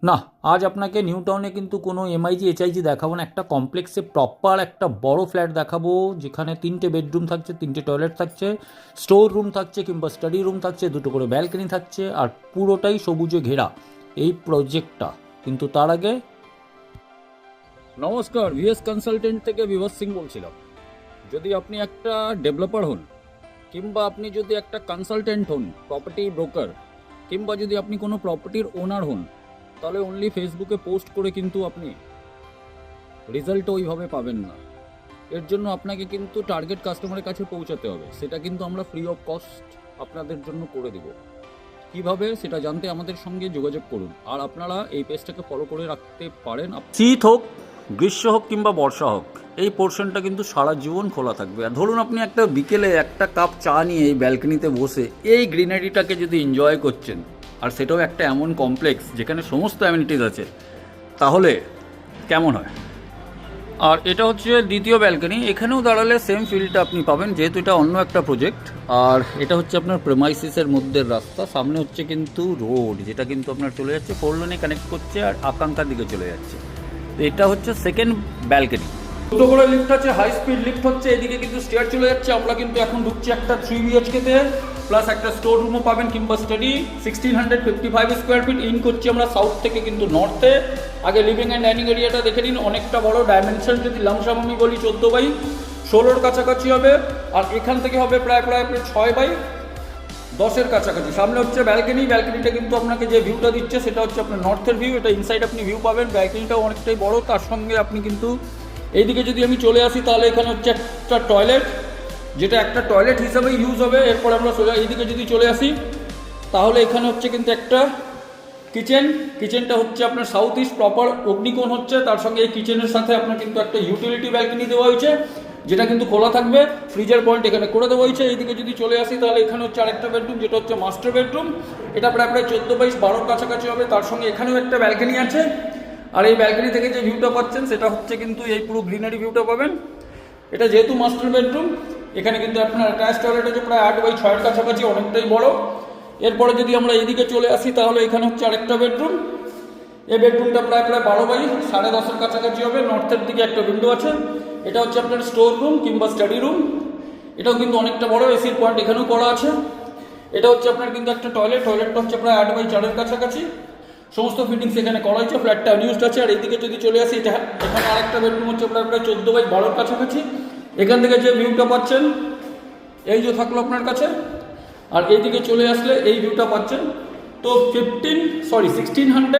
না, আজ আপনাকে নিউ টাউনে কিন্তু কোনো এমআইজি এইচআইজি দেখাবো না, একটা কমপ্লেক্সে প্রপার একটা বড় ফ্ল্যাট দেখাবো, যেখানে 3টে বেডরুম থাকছে, 3টে টয়লেট থাকছে, স্টোর রুম থাকছে কিংবা স্টাডি রুম থাকছে, 2টো করে ব্যালকনি থাকছে, আর পুরোটাই সবুজে ঘেরা এই প্রজেক্টটা। কিন্তু তার আগে নমস্কার, ভিএস কনসালটেন্ট থেকে বিভাস সিং বলছিলাম। যদি আপনি একটা ডেভেলপার হন, কিংবা আপনি যদি একটা কনসালটেন্ট হন, প্রপার্টি ব্রোকার, কিংবা যদি আপনি কোনো প্রপার্টির ওনার হন, তাহলে অনলি ফেসবুকে পোস্ট করে কিন্তু আপনি রেজাল্ট ওইভাবে পাবেন না। এর জন্য আপনাকে কিন্তু টার্গেট কাস্টমারের কাছে পৌঁছাতে হবে, সেটা কিন্তু আমরা ফ্রি অফ কস্ট আপনাদের জন্য করে দেব। কিভাবে সেটা জানতে আমাদের সঙ্গে যোগাযোগ করুন, আর আপনারা এই পেজটাকে ফলো করে রাখতে পারেন। শীত হোক, গ্রীষ্ম হোক কিংবা বর্ষা হোক, এই পোর্শনটা কিন্তু সারা জীবন খোলা থাকবে। আর ধরুন আপনি একটা বিকেলে একটা কাপ চা নিয়ে এই ব্যালকনিতে বসে এই গ্রিনারিটাকে যদি এনজয় করছেন, আর সেটাও একটা এমন কমপ্লেক্স যেখানে সমস্ত অ্যামিনিটিস আছে, তাহলে কেমন হয়? আর এটা হচ্ছে দ্বিতীয় ব্যালকনি, এখানেও দাঁড়ালে সেম ফিলটা আপনি পাবেন, যেহেতু এটা অন্য একটা প্রজেক্ট। আর এটা হচ্ছে আপনার প্রেমাইসিসের মধ্যে রাস্তা, সামনে হচ্ছে কিন্তু রোড, যেটা কিন্তু আপনার চলে যাচ্ছে 4 লেনে কানেক্ট করছে আর আকাঙ্ক্ষার দিকে চলে যাচ্ছে। তো এটা হচ্ছে সেকেন্ড ব্যালকনি। দুটো করে লিফট আছে, হাই স্পিড লিফট হচ্ছে, এদিকে কিন্তু স্টেয়ার চলে যাচ্ছে। আমরা কিন্তু এখন ঢুকছি একটা 3 বিএইচকেতে, প্লাস একটা স্টোর রুমও পাবেন কিংবা স্টাডি। 1655 স্কোয়ার ফিট ইন করছি আমরা সাউথ থেকে কিন্তু নর্থে। আগে লিভিং অ্যান্ড ডাইনিং এরিয়াটা দেখে নিন, অনেকটা বড় ডাইমেনশন যদি লামসাম আমি বলি 14/16 কাছাকাছি হবে, আর এখান থেকে হবে প্রায় 6/10 কাছাকাছি। সামনে হচ্ছে ব্যালকনি, ব্যালকনিটা কিন্তু আপনাকে যে ভিউটা দিচ্ছে সেটা হচ্ছে আপনার নর্থের ভিউ, এটা ইনসাইড আপনি ভিউ পাবেন। ব্যালকনিটাও অনেকটাই বড়, তার সঙ্গে আপনি কিন্তু এইদিকে যদি আমি চলে আসি, তাহলে এখানে হচ্ছে একটা টয়লেট, যেটা একটা টয়লেট হিসাবে ইউজ হবে। এরপর আমরা সোজা এইদিকে যদি চলে আসি, তাহলে এখানে হচ্ছে কিন্তু একটা কিচেন। কিচেনটা হচ্ছে আপনার সাউথ ইস্ট প্রপার অগ্নিকোণ হচ্ছে, তার সঙ্গে এই কিচেনের সাথে আপনার কিন্তু একটা ইউটিলিটি ব্যালকনি দেওয়া হয়েছে, যেটা কিন্তু খোলা থাকবে। ফ্রিজের পয়েন্ট এখানে করে দেওয়া হয়েছে। এইদিকে যদি চলে আসি, তাহলে এখানে হচ্ছে আরেকটা বেডরুম, যেটা হচ্ছে মাস্টার বেডরুম। এটা প্রায় 14/12 কাছাকাছি হবে। তার সঙ্গে এখানেও একটা ব্যালকনি আছে, আর এই ব্যালকনি থেকে যে ভিউটা পাচ্ছেন সেটা হচ্ছে কিন্তু এই পুরো গ্রিনারি ভিউটা পাবেন। এটা যেহেতু মাস্টার বেডরুম, এখানে কিন্তু আপনার অ্যাটাচ টয়লেট আছে প্রায় 8/6 কাছাকাছি, অনেকটাই বড়। এরপরে যদি আমরা এইদিকে চলে আসি, তাহলে এখানে হচ্ছে আরেকটা বেডরুম। এই বেডরুমটা প্রায় 12/10 কাছাকাছি হবে। নর্থের দিকে একটা উইন্ডো আছে। এটা হচ্ছে আপনার স্টোর রুম কিংবা স্টাডি রুম, এটাও কিন্তু অনেকটা বড়, এসির পয়েন্ট এখানেও করা আছে। এটা হচ্ছে আপনার কিন্তু একটা টয়লেট, টয়লেটটা হচ্ছে প্রায় 8/4 কাছাকাছি। সমস্ত ফিটিংস এখানে করা হয়েছে, ফ্ল্যাটটা আনইউজড আছে। আর এইদিকে যদি চলে আসি, এখানে আরেকটা বেডরুম হচ্ছে প্রায় 14/12 কাছাকাছি। এখান থেকে যে ভিউটা পাচ্ছেন এই যে থাকলো আপনার কাছে, আর এইদিকে চলে আসলে এই ভিউটা পাচ্ছেন। তো 1600